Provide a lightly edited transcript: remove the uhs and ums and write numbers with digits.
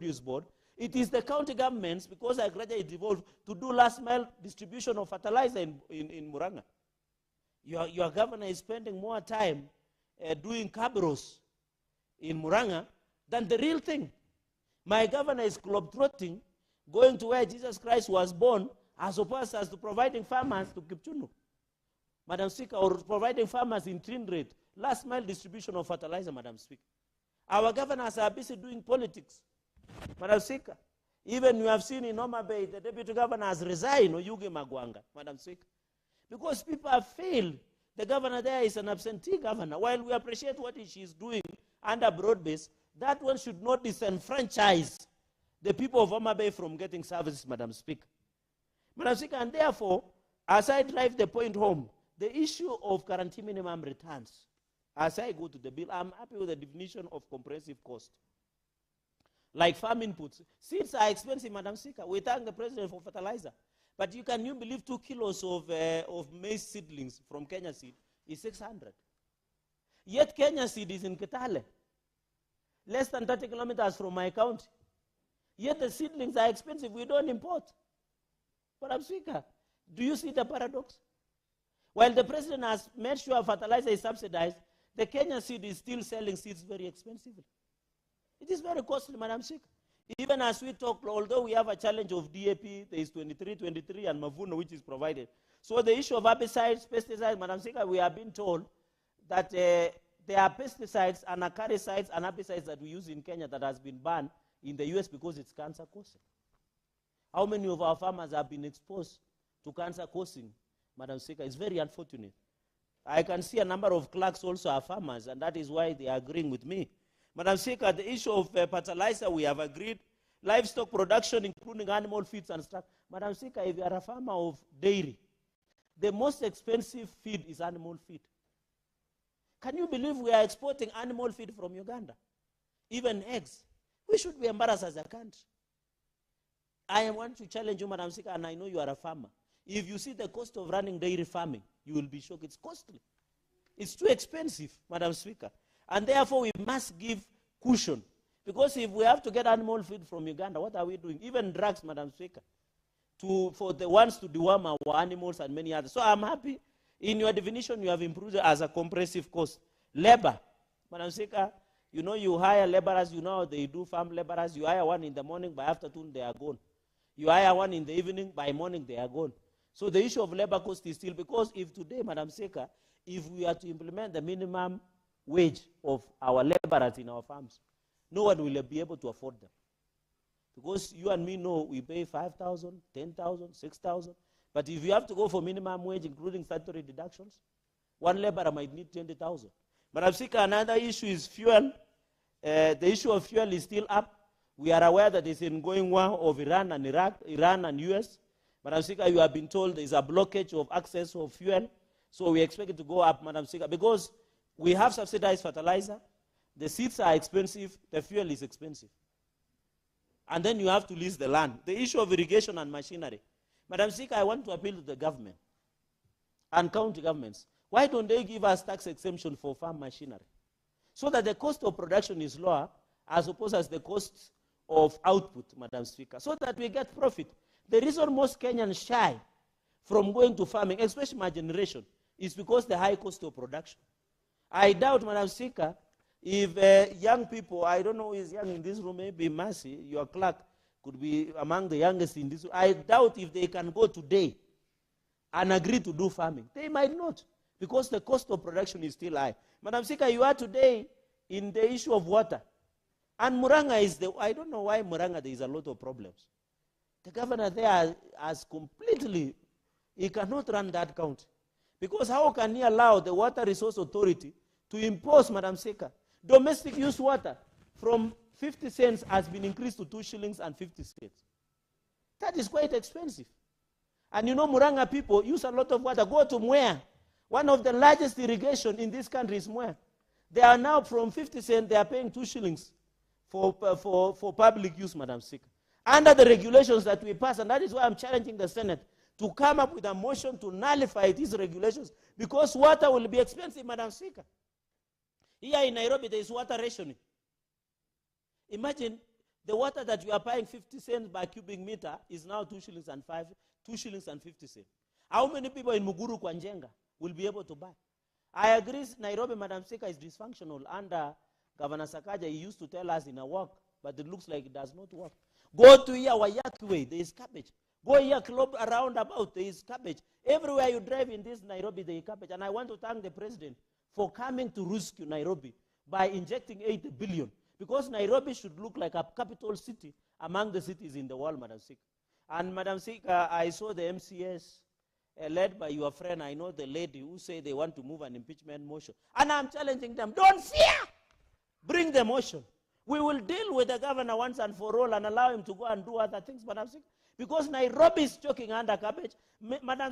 produce board. It is the county governments, because agriculture is devolved, to do last mile distribution of fertilizer in Murang'A. Your governor is spending more time doing Cabross in Murang'A than the real thing. My governor is globetrotting, going to where Jesus Christ was born, as opposed as to providing farmers to Kipchunu, Madam Speaker, or providing farmers in Trinidad last mile distribution of fertilizer, Madam Speaker. Our governors are busy doing politics, Madam Speaker. Even you have seen in Homabay, the deputy governor has resigned, Oyugi Magwanga, Madam Speaker, because people have failed. The governor there is an absentee governor. While we appreciate what she is doing under broad-based, that one should not disenfranchise the people of Homabay from getting services, Madam Speaker. Madam Speaker, and therefore, as I drive the point home, the issue of guarantee minimum returns, as I go to the bill, I'm happy with the definition of comprehensive cost. Like farm inputs. Seeds are expensive, Madam Speaker. We thank the President for fertilizer. But can you believe 2 kilos of maize seedlings from Kenya Seed is 600? Yet Kenya Seed is in Kitale, less than 30 kilometers from my county. Yet the seedlings are expensive. We don't import. Madam Speaker, do you see the paradox? While the President has made sure fertilizer is subsidized, the Kenya Seed is still selling seeds very expensively. It is very costly, Madam Speaker. Even as we talk, although we have a challenge of DAP, there is 23, and Mavuno, which is provided. So the issue of herbicides, pesticides, Madam Speaker, we have been told that there are pesticides and acaricides and herbicides that we use in Kenya that has been banned in the US because it's cancer causing. How many of our farmers have been exposed to cancer causing, Madam Speaker? It's very unfortunate. I can see a number of clerks also are farmers, and that is why they are agreeing with me. Madam Speaker, the issue of fertilizer, we have agreed. Livestock production, including animal feeds and stuff. Madam Speaker, if you are a farmer of dairy, the most expensive feed is animal feed. Can you believe we are exporting animal feed from Uganda? Even eggs. We should be embarrassed as a country. I want to challenge you, Madam Speaker, and I know you are a farmer. If you see the cost of running dairy farming, you will be shocked. It's costly. It's too expensive, Madam Speaker. And therefore, we must give cushion. Because if we have to get animal feed from Uganda, what are we doing? Even drugs, Madam Speaker, for the ones to deworm our animals and many others. So I'm happy. In your definition, you have improved it as a comprehensive cost. Labor, Madam Speaker, you know you hire laborers, you know they do farm laborers. You hire one in the morning, by afternoon they are gone. You hire one in the evening, by morning they are gone. So the issue of labor cost is still, because if today, Madam Speaker, if we are to implement the minimum wage of our laborers in our farms, no one will be able to afford them. Because you and me know we pay 5,000, 10,000, 6,000. But if you have to go for minimum wage, including statutory deductions, one laborer might need 20,000. Madam Speaker, another issue is fuel. The issue of fuel is still up. We are aware that it's an ongoing war of Iran and Iraq, Iran and US. Madam Speaker, you have been told there is a blockage of access of fuel. So we expect it to go up, Madam Speaker, because we have subsidized fertilizer. The seeds are expensive. The fuel is expensive. And then you have to lease the land. The issue of irrigation and machinery. Madam Speaker, I want to appeal to the government and county governments. Why don't they give us tax exemption for farm machinery? So that the cost of production is lower as opposed as the cost of output, Madam Speaker, so that we get profit. The reason most Kenyans shy from going to farming, especially my generation, is because the high cost of production. I doubt, Madam Speaker, if young people, I don't know who is young in this room, maybe Mercy, your clerk, could be among the youngest in this room. I doubt if they can go today and agree to do farming. They might not, because the cost of production is still high. Madam Speaker, you are today in the issue of water. And Murang'A is I don't know why Murang'A there is a lot of problems. The governor there has completely, he cannot run that county. Because how can he allow the Water Resource Authority to impose, Madam Speaker, domestic use water from 50 cents has been increased to 2 shillings and 50 cents. That is quite expensive. And you know Murang'A people use a lot of water. Go to Mwea. One of the largest irrigation in this country is Mwea. They are now from 50 cents, they are paying 2 shillings for public use, Madam Speaker. Under the regulations that we pass, and that is why I'm challenging the Senate to come up with a motion to nullify these regulations, because water will be expensive, Madam Speaker. Here in Nairobi, there is water rationing. Imagine The water that you are buying 50 cents by cubic meter is now 2 shillings and 50 cents. How many people in Muguru Kwanjenga will be able to buy? I agree Nairobi, Madam Speaker, is dysfunctional under Governor Sakaja. He used to tell us in a walk, but it looks like it does not work. Go to here, Wayaki Way, there is cabbage. Go here, club around about, there is cabbage. Everywhere you drive in this Nairobi, there is cabbage. And I want to thank the president for coming to rescue Nairobi by injecting 80 billion. Because Nairobi should look like a capital city among the cities in the world, Madam Speaker. And Madam Speaker, I saw the MCS led by your friend, I know the lady who say they want to move an impeachment motion. And I'm challenging them, don't fear! Bring the motion. We will deal with the governor once and for all and allow him to go and do other things, Madam Speaker. Because Nairobi is choking under cabbage. Madam Speaker,